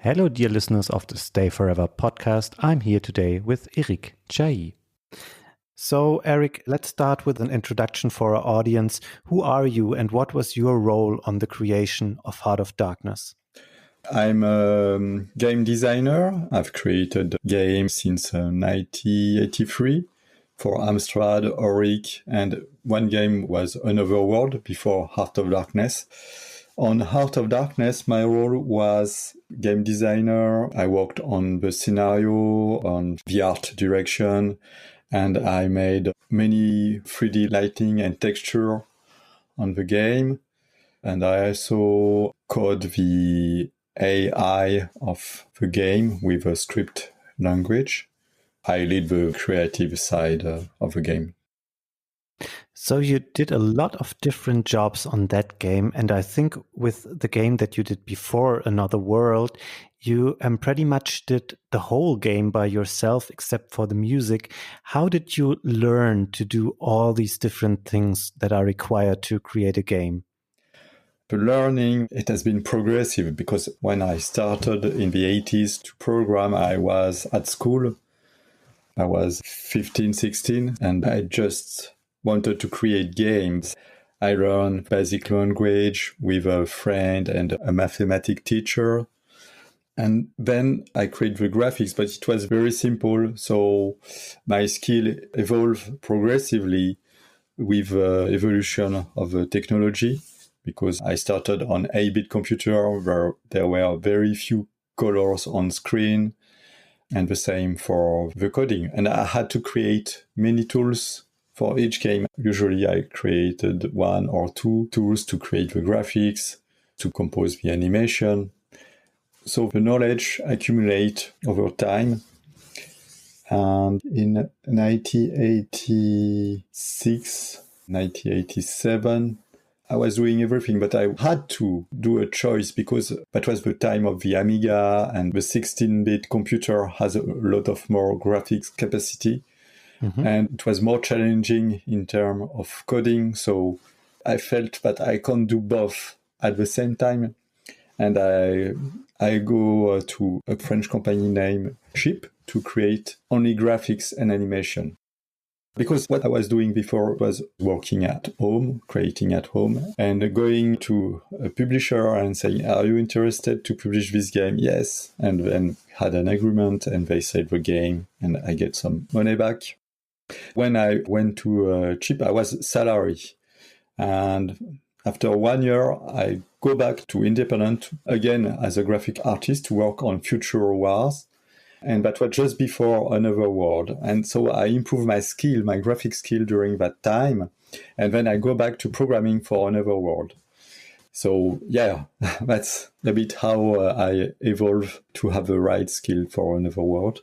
Hello, dear listeners of the Stay Forever podcast. I'm here today with Eric Chahi. So, Eric, let's start with an introduction for our audience. Who are you and what was your role on the creation of Heart of Darkness? I'm a game designer. I've created games since 1983 for Amstrad, Oric, and one game was Another World before Heart of Darkness. On Heart of Darkness, my role was game designer. I worked on the scenario, on the art direction, and I made many 3D lighting and texture on the game. And I also code the AI of the game with a script language. I lead the creative side of the game. So you did a lot of different jobs on that game. And I think with the game that you did before, Another World, you pretty much did the whole game by yourself, except for the music. How did you learn to do all these different things that are required to create a game? The learning, it has been progressive because when I started in the 80s to program, I was at school. I was 15, 16, and I just wanted to create games. I learned basic language with a friend and a mathematics teacher. And then I created the graphics, but it was very simple. So my skill evolved progressively with the evolution of the technology, because I started on 8-bit computer where there were very few colors on screen, and the same for the coding. And I had to create many tools for each game. Usually I created 1 or 2 tools to create the graphics, to compose the animation. So the knowledge accumulate over time. And in 1986, 1987, I was doing everything, but I had to do a choice because that was the time of the Amiga, and the 16-bit computer has a lot of more graphics capacity. Mm-hmm. And it was more challenging in terms of coding. So I felt that I can't do both at the same time. And I go to a French company named Chip to create only graphics and animation. Because what I was doing before was working at home, creating at home, and going to a publisher and saying, "Are you interested to publish this game?" Yes. And then had an agreement, and they said the game, and I get some money back. When I went to Chip, I was salary. And after 1 year, I go back to independent again as a graphic artist to work on Future Wars. And that was just before Another World. And so I improved my skill, my graphic skill during that time. And then I go back to programming for Another World. So yeah, that's a bit how I evolved to have the right skill for Another World.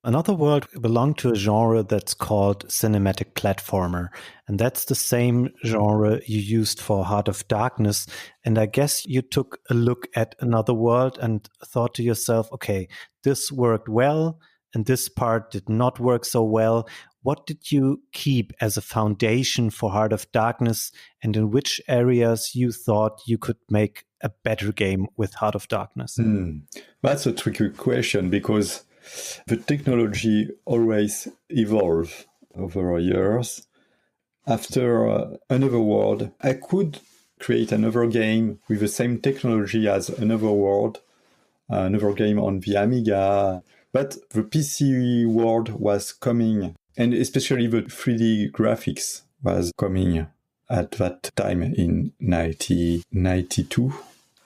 Another World belonged to a genre that's called Cinematic Plattformer. And that's the same genre you used for Heart of Darkness. And I guess you took a look at Another World and thought to yourself, okay, this worked well, and this part did not work so well. What did you keep as a foundation for Heart of Darkness, and in which areas you thought you could make a better game with Heart of Darkness? That's a tricky question because the technology always evolves over years. After Another World, I could create another game with the same technology as Another World, another game on the Amiga. But the PC world was coming, and especially the 3D graphics was coming at that time in 1992.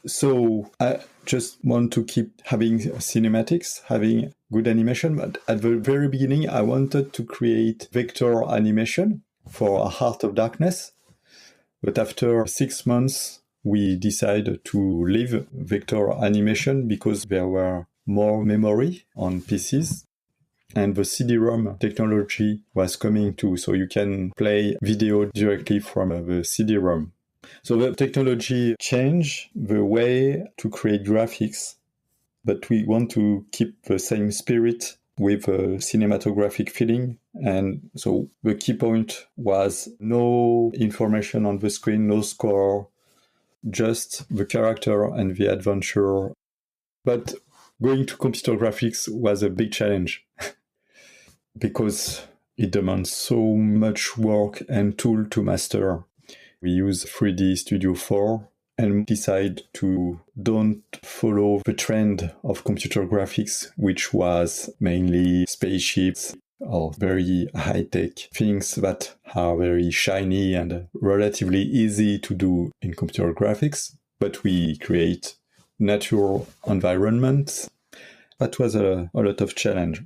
So I just want to keep having cinematics, having good animation. But at the very beginning, I wanted to create vector animation for Heart of Darkness. But after 6 months, we decided to leave vector animation because there were more memory on PCs. And the CD-ROM technology was coming too. So you can play video directly from the CD-ROM. So the technology changed the way to create graphics, but we want to keep the same spirit with a cinematographic feeling. And so the key point was no information on the screen, no score, just the character and the adventure. But going to computer graphics was a big challenge because it demands so much work and tool to master. We use 3D Studio 4 and decide to don't follow the trend of computer graphics, which was mainly spaceships or very high-tech things that are very shiny and relatively easy to do in computer graphics. But we create natural environments. That was a lot of challenge.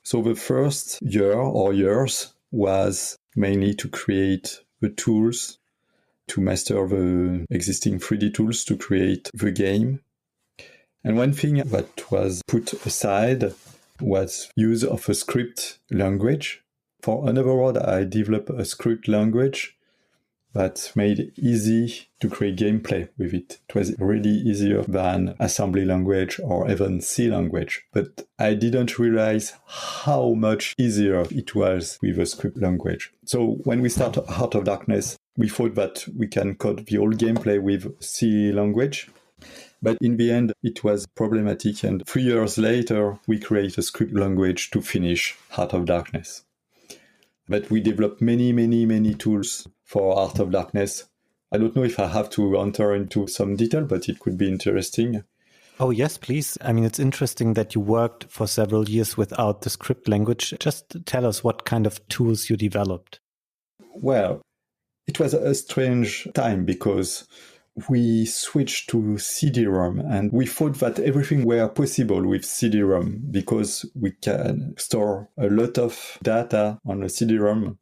So the first year or years was mainly to create the tools, to master the existing 3D tools to create the game. And one thing that was put aside was use of a script language. For another word, I developed a script language that made it easy to create gameplay with it. It was really easier than assembly language or even C language. But I didn't realize how much easier it was with a script language. So when we started Heart of Darkness, we thought that we can code the whole gameplay with C language. But in the end, it was problematic. And 3 years later, we created a script language to finish Heart of Darkness. But we developed many tools for Heart of Darkness. I don't know if I have to enter into some detail, but it could be interesting. Oh, yes, please. I mean, it's interesting that you worked for several years without the script language. Just tell us what kind of tools you developed. Well, it was a strange time because we switched to CD-ROM and we thought that everything were possible with CD-ROM because we can store a lot of data on a CD-ROM.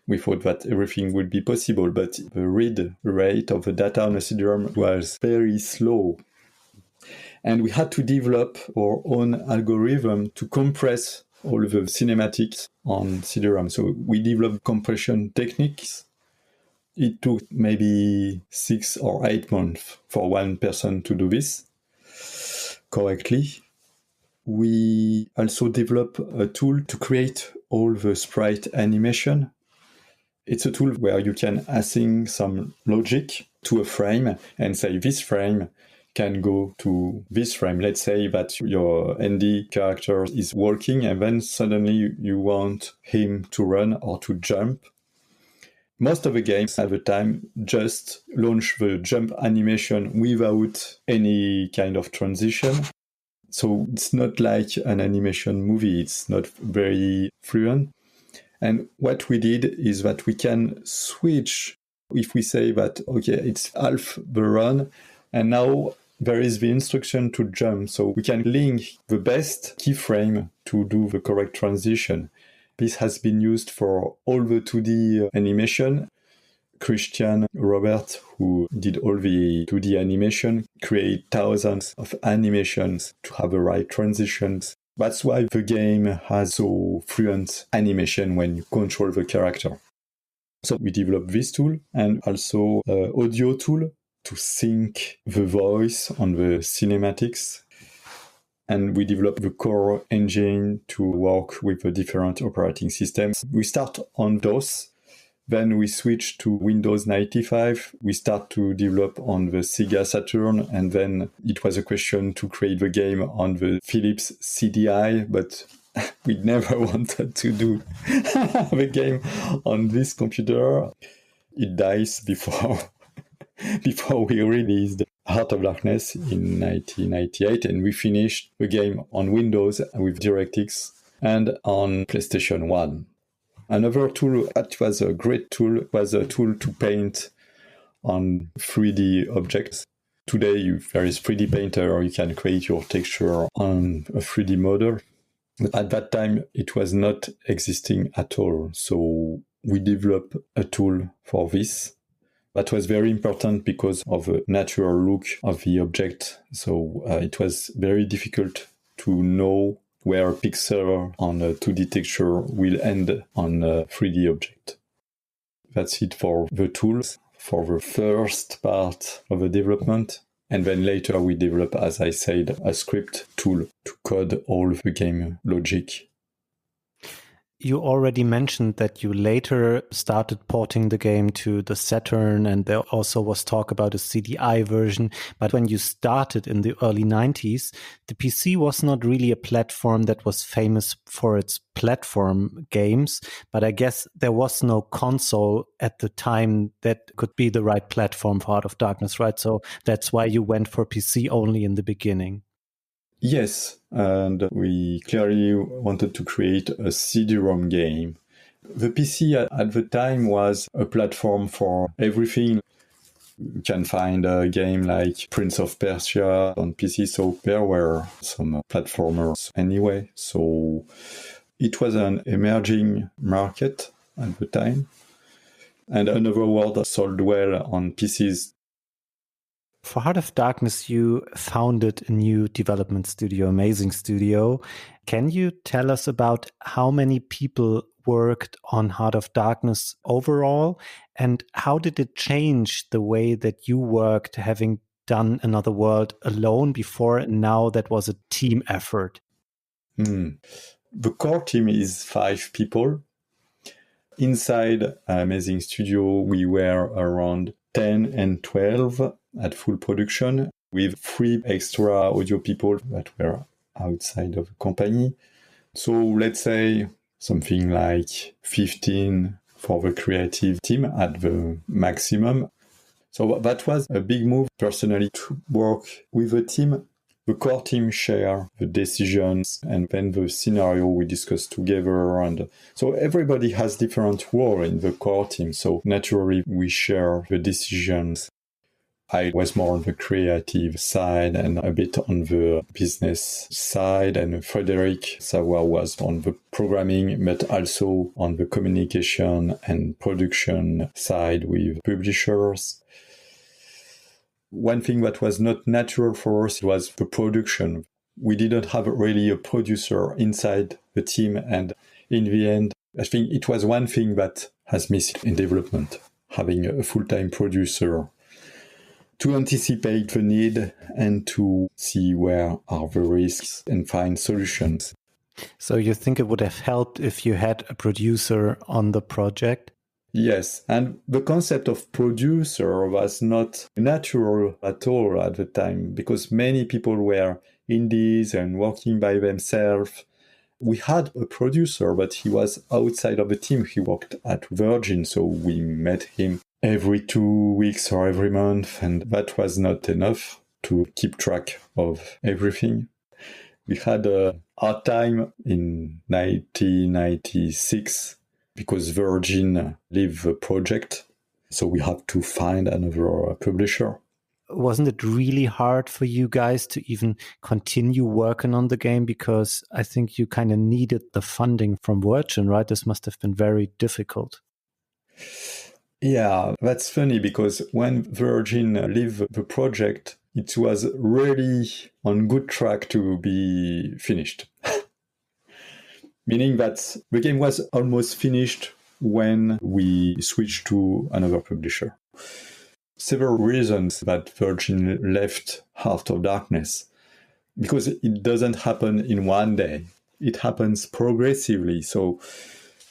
We thought that everything would be possible, but the read rate of the data on a CD-ROM was very slow. And we had to develop our own algorithm to compress all the cinematics on CD-ROM. So we developed compression techniques. It took maybe 6 or 8 months for one person to do this correctly. We also developed a tool to create all the sprite animation. It's a tool where you can assign some logic to a frame and say this frame can go to this frame. Let's say that your ND character is walking and then suddenly you want him to run or to jump. Most of the games at the time just launch the jump animation without any kind of transition. So it's not like an animation movie. It's not very fluent. And what we did is that we can switch if we say that, okay, it's half the run and now there is the instruction to jump. So we can link the best keyframe to do the correct transition. This has been used for all the 2D animation. Christian Robert, who did all the 2D animation, created thousands of animations to have the right transitions. That's why the game has so fluent animation when you control the character. So we developed this tool and also an audio tool to sync the voice on the cinematics. And we developed the core engine to work with the different operating systems. We start on DOS, then we switch to Windows 95. We start to develop on the Sega Saturn, and then it was a question to create the game on the Philips CDI, but we never wanted to do the game on this computer. It dies before we released Heart of Darkness in 1998, and we finished the game on Windows with DirectX and on PlayStation 1. Another tool that was a great tool was a tool to paint on 3D objects. Today, there is 3D Painter, you can create your texture on a 3D model. But at that time, it was not existing at all. So we developed a tool for this. That was very important because of the natural look of the object. So it was very difficult to know where a pixel on a 2D texture will end on a 3D object. That's it for the tools, for the first part of the development. And then later we develop, as I said, a script tool to code all the game logic. You already mentioned that you later started porting the game to the Saturn, and there also was talk about a CDI version. But when you started in the early 90s, the PC was not really a platform that was famous for its platform games. But I guess there was no console at the time that could be the right platform for Heart of Darkness, right? So that's why you went for PC only in the beginning. Yes, and we clearly wanted to create a CD-ROM game. The PC at the time was a platform for everything. You can find a game like Prince of Persia on PC, so there were some platformers anyway. So it was an emerging market at the time. And Another World sold well on PCs. For Heart of Darkness, you founded a new development studio, Amazing Studio. Can you tell us about how many people worked on Heart of Darkness overall? And how did it change the way that you worked, having done Another World alone before, and now that was a team effort? The core team is 5 people. Inside Amazing Studio, we were around 10 and 12 at full production, with 3 extra audio people that were outside of the company. So let's say something like 15 for the creative team at the maximum. So that was a big move personally to work with a team. The core team share the decisions and then the scenario we discuss together. And so everybody has different role in the core team. So naturally we share the decisions. I was more on the creative side and a bit on the business side. And Frederic Sawa was on the programming, but also on the communication and production side with publishers. One thing that was not natural for us was the production. We didn't have really a producer inside the team. And in the end, I think it was one thing that has missed in development, having a full-time producer to anticipate the need and to see where are the risks and find solutions. So you think it would have helped if you had a producer on the project? Yes, and the concept of producer was not natural at all at the time because many people were indies and working by themselves. We had a producer, but he was outside of the team. He worked at Virgin, so we met him every 2 weeks or every month, and that was not enough to keep track of everything. We had a hard time in 1996 because Virgin left the project, so we had to find another publisher. Wasn't it really hard for you guys to even continue working on the game? Because I think you kind of needed the funding from Virgin, right? This must have been very difficult. Yeah, that's funny because when Virgin left the project, it was really on good track to be finished. Meaning that the game was almost finished when we switched to another publisher. Several reasons that Virgin left Heart of Darkness, because it doesn't happen in one day. It happens progressively. So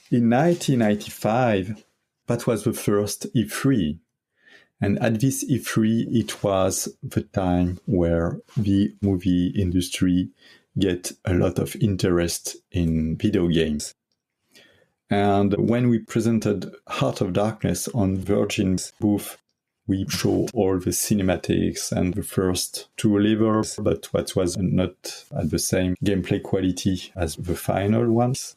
in 1995, that was the first E3. And at this E3, it was the time where the movie industry get a lot of interest in video games. And when we presented Heart of Darkness on Virgin's booth, we showed all the cinematics and the first 2 levels, but what was not at the same gameplay quality as the final ones.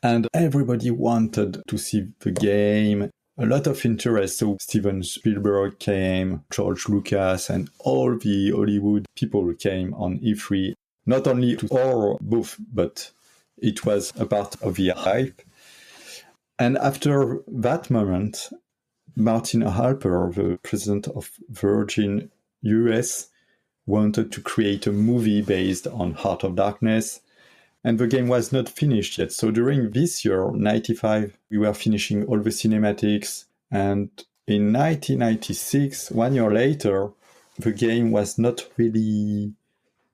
And everybody wanted to see the game. A lot of interest. So Steven Spielberg came, George Lucas, and all the Hollywood people came on E3, not only to our booth, but it was a part of the hype. And after that moment, Martin Halper, the president of Virgin US, wanted to create a movie based on Heart of Darkness. And the game was not finished yet. So during this year, 95, we were finishing all the cinematics. And in 1996, 1 year later, the game was not really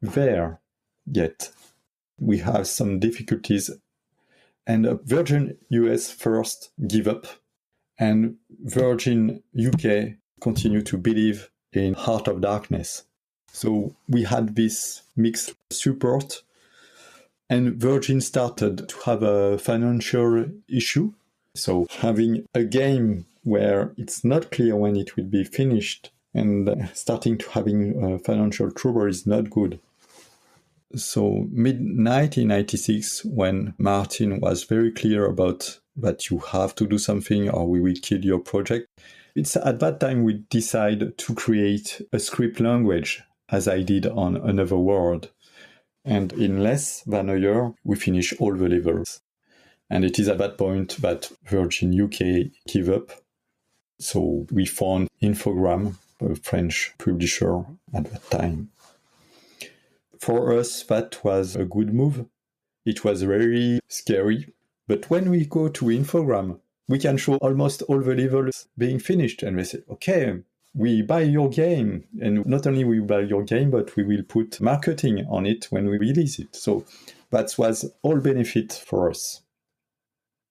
there yet. We have some difficulties. And Virgin US first give up, and Virgin UK continue to believe in Heart of Darkness. So we had this mixed support, and Virgin started to have a financial issue. So having a game where it's not clear when it will be finished and starting to having financial trouble is not good. So mid-1996, when Martin was very clear about that you have to do something or we will kill your project, it's at that time we decided to create a script language, as I did on Another World. And in less than a year, we finished all the levels. And it is at that point that Virgin UK gave up. So we found Infogrames, a French publisher at that time. For us, that was a good move. It was very scary. But when we go to Infogrames, we can show almost all the levels being finished. And we say, okay, we buy your game. And not only we buy your game, but we will put marketing on it when we release it. So that was all benefit for us.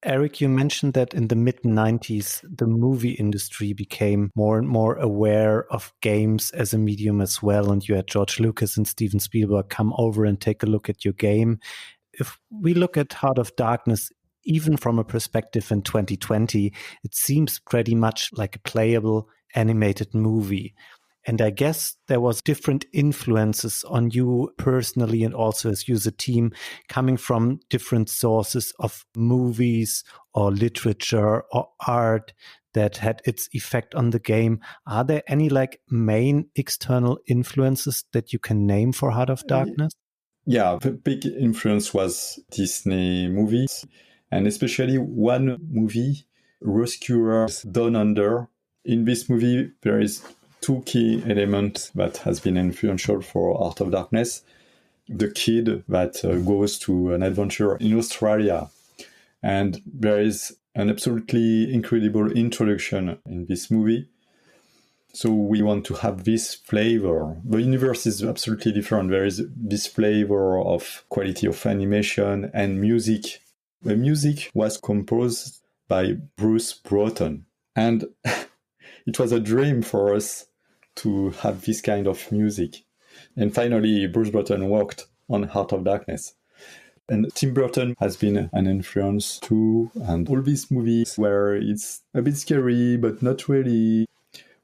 Eric, you mentioned that in the mid-90s, the movie industry became more and more aware of games as a medium as well. And you had George Lucas and Steven Spielberg come over and take a look at your game. If we look at Heart of Darkness, even from a perspective in 2020, it seems pretty much like a playable animated movie. And I guess there was different influences on you personally and also as you as a team coming from different sources of movies or literature or art that had its effect on the game. Are there any main external influences that you can name for Heart of Darkness? Yeah, the big influence was Disney movies, and especially one movie, Rescuers Down Under. In this movie, there is two key elements that has been influential for Heart of Darkness. The kid that goes to an adventure in Australia. And there is an absolutely incredible introduction in this movie. So we want to have this flavor. The universe is absolutely different. There is this flavor of quality of animation and music. The music was composed by Bruce Broughton. And it was a dream for us to have this kind of music. And finally, Bruce Broughton worked on Heart of Darkness. And Tim Burton has been an influence too. And all these movies where it's a bit scary, but not really,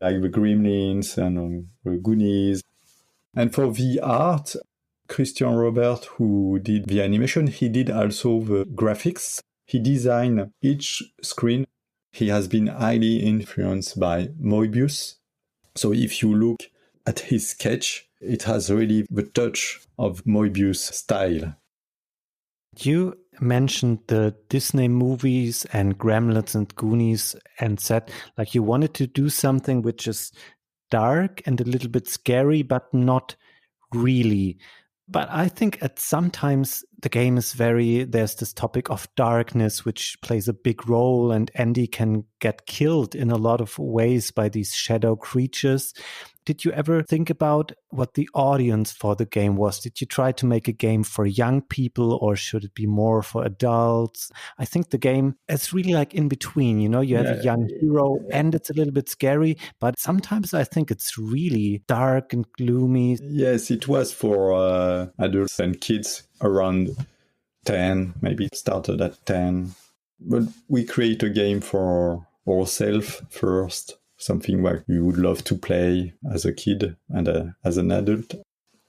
like the Gremlins and the Goonies. And for the art, Christian Robert, who did the animation, he did also the graphics. He designed each screen. He has been highly influenced by Moebius. So if you look at his sketch, it has really the touch of Moebius style. You mentioned the Disney movies and Gremlins and Goonies and said you wanted to do something which is dark and a little bit scary, but not really. But I think at sometimes the game is there's this topic of darkness, which plays a big role, and Andy can get killed in a lot of ways by these shadow creatures. Did you ever think about what the audience for the game was? Did you try to make a game for young people, or should it be more for adults? I think the game is really in between, you have a young hero and it's a little bit scary, but sometimes I think it's really dark and gloomy. Yes, it was for adults and kids around 10, maybe it started at 10. But we create a game for ourselves first. Something where you would love to play as a kid and as an adult.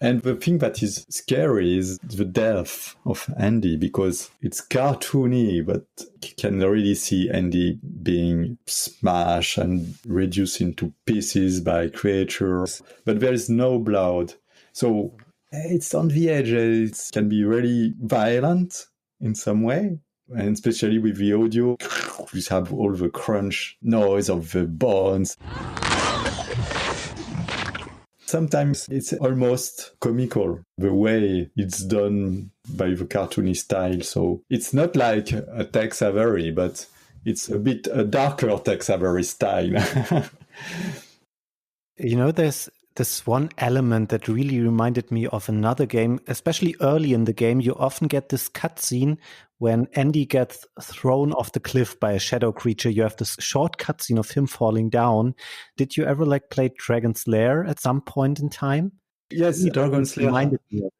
And the thing that is scary is the death of Andy, because it's cartoony, but you can really see Andy being smashed and reduced into pieces by creatures. But there is no blood. So it's on the edge. It can be really violent in some way. And especially with the audio, you have all the crunch noise of the bones. Sometimes it's almost comical, the way it's done by the cartoony style. So it's not like a Tex Avery, but it's a bit a darker Tex Avery style. There's this one element that really reminded me of another game, especially early in the game. You often get this cutscene when Andy gets thrown off the cliff by a shadow creature. You have this short cutscene of him falling down. Did you ever play Dragon's Lair at some point in time? Yes, Dragon's Lair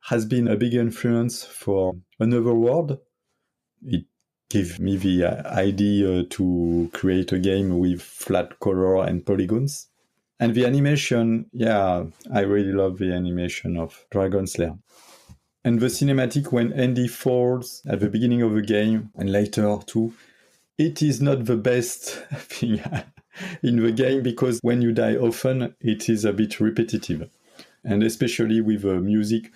has been a big influence for Another World. It gave me the idea to create a game with flat color and polygons. And the animation, I really love the animation of Dragon's Lair. And the cinematic when Andy falls at the beginning of the game and later too, it is not the best thing in the game because when you die often, it is a bit repetitive. And especially with the music.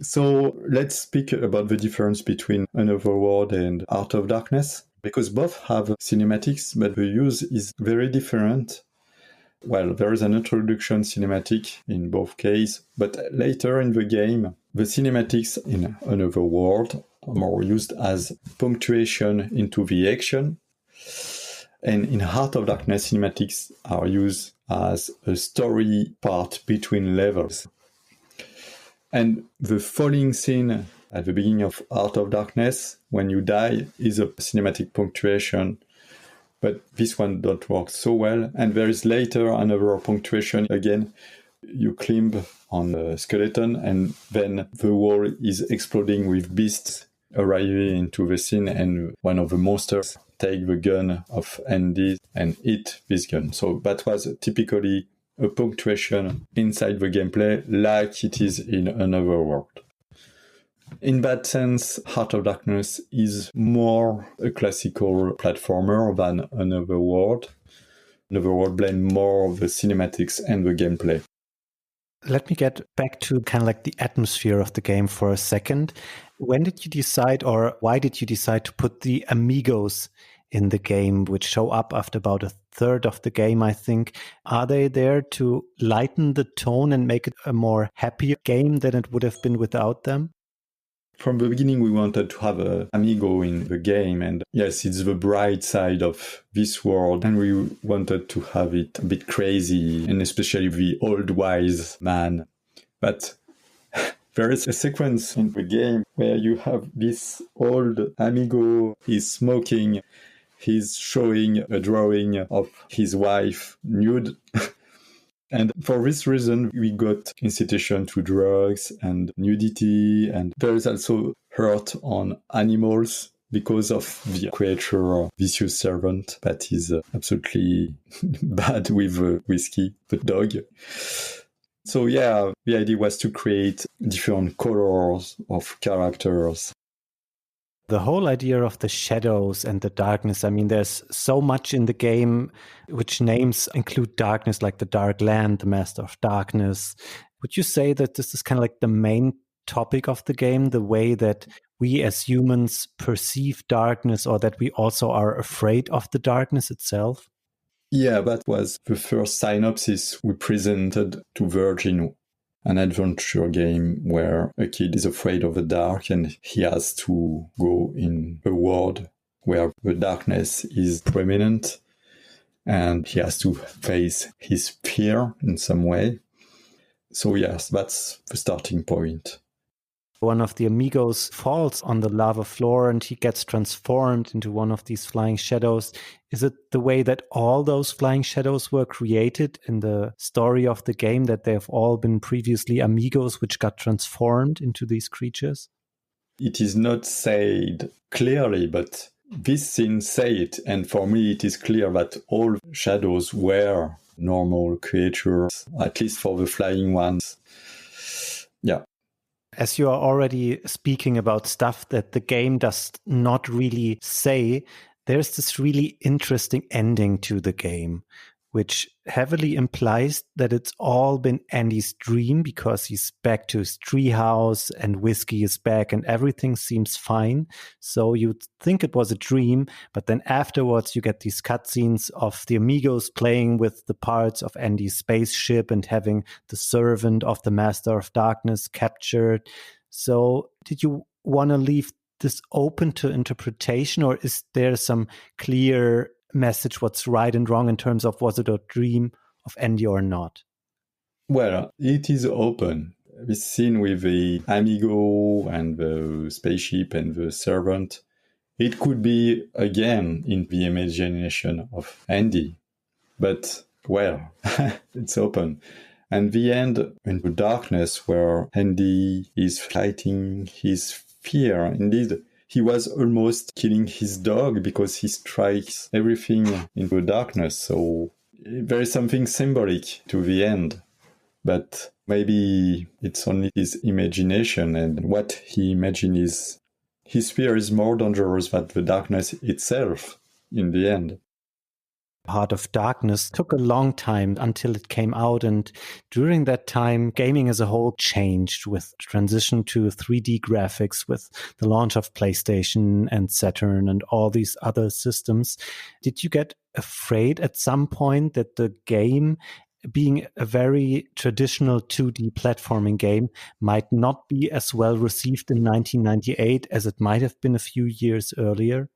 So let's speak about the difference between Another World and Heart of Darkness, because both have cinematics, but the use is very different. Well, there is an introduction cinematic in both cases, but later in the game, the cinematics in Another World are more used as punctuation into the action. And in Heart of Darkness, cinematics are used as a story part between levels. And the falling scene at the beginning of Heart of Darkness, when you die, is a cinematic punctuation. But this one don't work so well. And there is later another punctuation again. You climb on a skeleton and then the wall is exploding with beasts arriving into the scene, and one of the monsters take the gun of Andy and eat this gun. So that was typically a punctuation inside the gameplay like it is in Another World. In that sense, Heart of Darkness is more a classical platformer than Another World. Another World blend more of the cinematics and the gameplay. Let me get back to kind of the atmosphere of the game for a second. When did you decide, or why did you decide to put the amigos in the game, which show up after about a third of the game, I think? Are they there to lighten the tone and make it a more happy game than it would have been without them? From the beginning, we wanted to have an amigo in the game. And yes, it's the bright side of this world. And we wanted to have it a bit crazy, and especially the old wise man. But there is a sequence in the game where you have this old amigo, he's smoking, he's showing a drawing of his wife nude. And for this reason, we got incitation to drugs and nudity. And there is also hurt on animals because of the creature, vicious servant, that is absolutely bad with whiskey, the dog. So yeah, the idea was to create different colors of characters. The whole idea of the shadows and the darkness, I mean, there's so much in the game which names include darkness, like the Dark Land, the Master of Darkness. Would you say that this is kind of the main topic of the game, the way that we as humans perceive darkness, or that we also are afraid of the darkness itself? Yeah, that was the first synopsis we presented to Virgin, an adventure game where a kid is afraid of the dark and he has to go in a world where the darkness is prominent and he has to face his fear in some way. So yes, that's the starting point. One of the amigos falls on the lava floor and he gets transformed into one of these flying shadows. Is it the way that all those flying shadows were created in the story of the game, that they have all been previously amigos which got transformed into these creatures? It is not said clearly, but this scene say it. And for me, it is clear that all shadows were normal creatures, at least for the flying ones. Yeah. As you are already speaking about stuff that the game does not really say, there's this really interesting ending to the game, which heavily implies that it's all been Andy's dream, because he's back to his treehouse and whiskey is back and everything seems fine. So you'd think it was a dream, but then afterwards you get these cutscenes of the amigos playing with the parts of Andy's spaceship and having the servant of the Master of Darkness captured. So did you want to leave this open to interpretation, or is there some clear message what's right and wrong in terms of was it a dream of Andy or not? Well, it is open. This scene with the Amigo and the spaceship and the servant, it could be again in the imagination of Andy. But, well, it's open. And the end in the darkness where Andy is fighting his fear. Indeed, he was almost killing his dog because he strikes everything in the darkness. So there is something symbolic to the end. But maybe it's only his imagination, and what he imagines is his fear is more dangerous than the darkness itself in the end. Heart of Darkness took a long time until it came out, and during that time gaming as a whole changed with transition to 3D graphics, with the launch of PlayStation and Saturn and all these other systems. Did you get afraid at some point that the game, being a very traditional 2D platforming game, might not be as well received in 1998 as it might have been a few years earlier?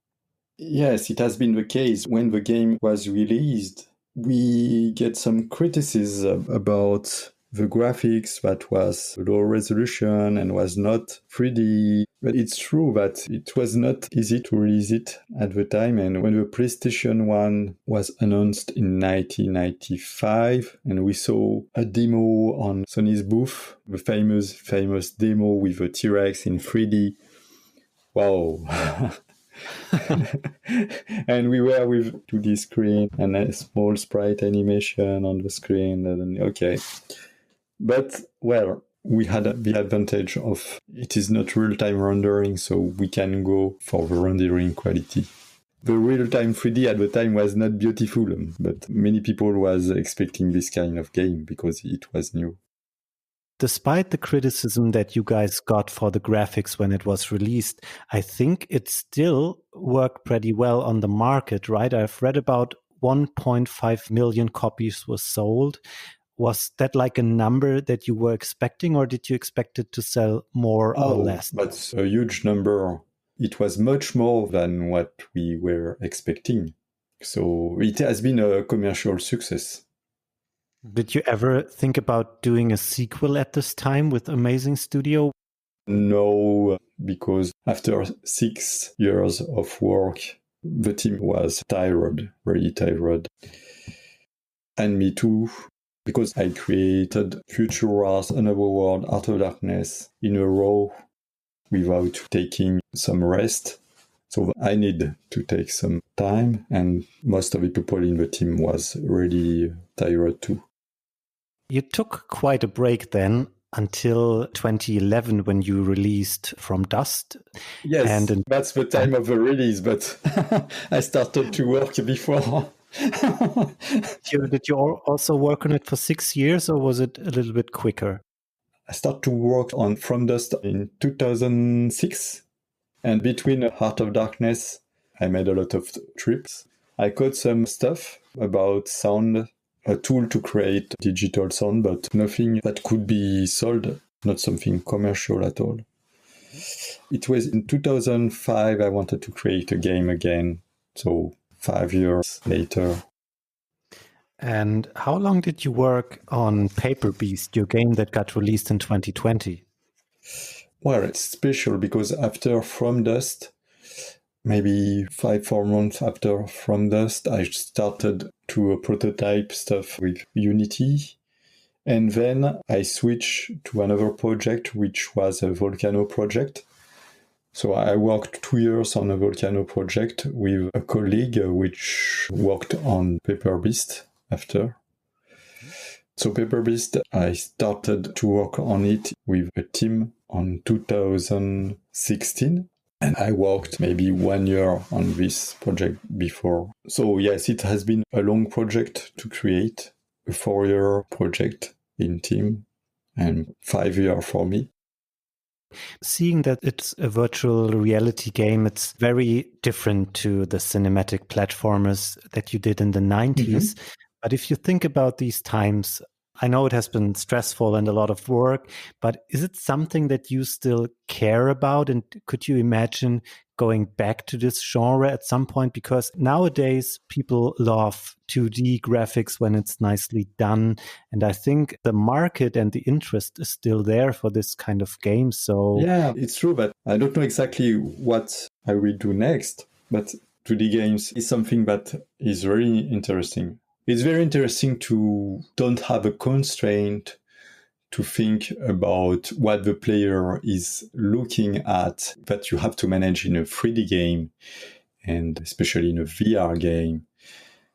Yes, it has been the case. When the game was released, we get some criticism about the graphics that was low resolution and was not 3D. But it's true that it was not easy to release it at the time. And when the PlayStation 1 was announced in 1995, and we saw a demo on Sony's booth, the famous demo with the T-Rex in 3D. Wow. And we were with 2D screen and a small sprite animation on the screen. And okay. But, well, we had the advantage of it is not real-time rendering, so we can go for the rendering quality. The real-time 3D at the time was not beautiful, but many people was expecting this kind of game because it was new. Despite the criticism that you guys got for the graphics when it was released, I think it still worked pretty well on the market, right? I've read about 1.5 million copies were sold. Was that like a number that you were expecting, or did you expect it to sell more or less? That's a huge number. It was much more than what we were expecting. So it has been a commercial success. Did you ever think about doing a sequel at this time with Amazing Studio? No, because after 6 years of work, the team was tired, really tired. And me too, because I created Future Art, Another World, Heart of Darkness in a row without taking some rest. So I need to take some time, and most of the people in the team was really tired too. You took quite a break then until 2011 when you released From Dust. Yes, that's the time of the release, but I started to work before. Did you also work on it for 6 years, or was it a little bit quicker? I started to work on From Dust in 2006. And between Heart of Darkness, I made a lot of trips. I caught some stuff about sound, a tool to create digital sound, but nothing that could be sold, not something commercial at all. It was in 2005 I wanted to create a game again, so 5 years later. And how long did you work on Paper Beast, your game that got released in 2020? Well, it's special because after From Dust, maybe 4 months after From Dust, I started to prototype stuff with Unity. And then I switched to another project, which was a Volcano project. So I worked 2 years on a Volcano project with a colleague, which worked on Paper Beast after. So Paper Beast, I started to work on it with a team on 2016. And I worked maybe 1 year on this project before. So yes, it has been a long project to create, a 4-year project in team, and 5 years for me. Seeing that it's a virtual reality game, it's very different to the cinematic platformers that you did in the 90s. Mm-hmm. But if you think about these times, I know it has been stressful and a lot of work, but is it something that you still care about? And could you imagine going back to this genre at some point? Because nowadays people love 2D graphics when it's nicely done. And I think the market and the interest is still there for this kind of game. So yeah, it's true, but I don't know exactly what I will do next. But 2D games is something that is very interesting. It's very interesting to don't have a constraint to think about what the player is looking at that you have to manage in a 3D game, and especially in a VR game.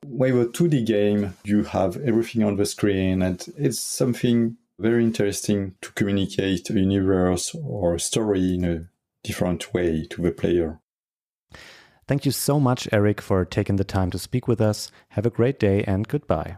With a 2D game, you have everything on the screen, and it's something very interesting to communicate a universe or a story in a different way to the player. Thank you so much, Eric, for taking the time to speak with us. Have a great day and goodbye.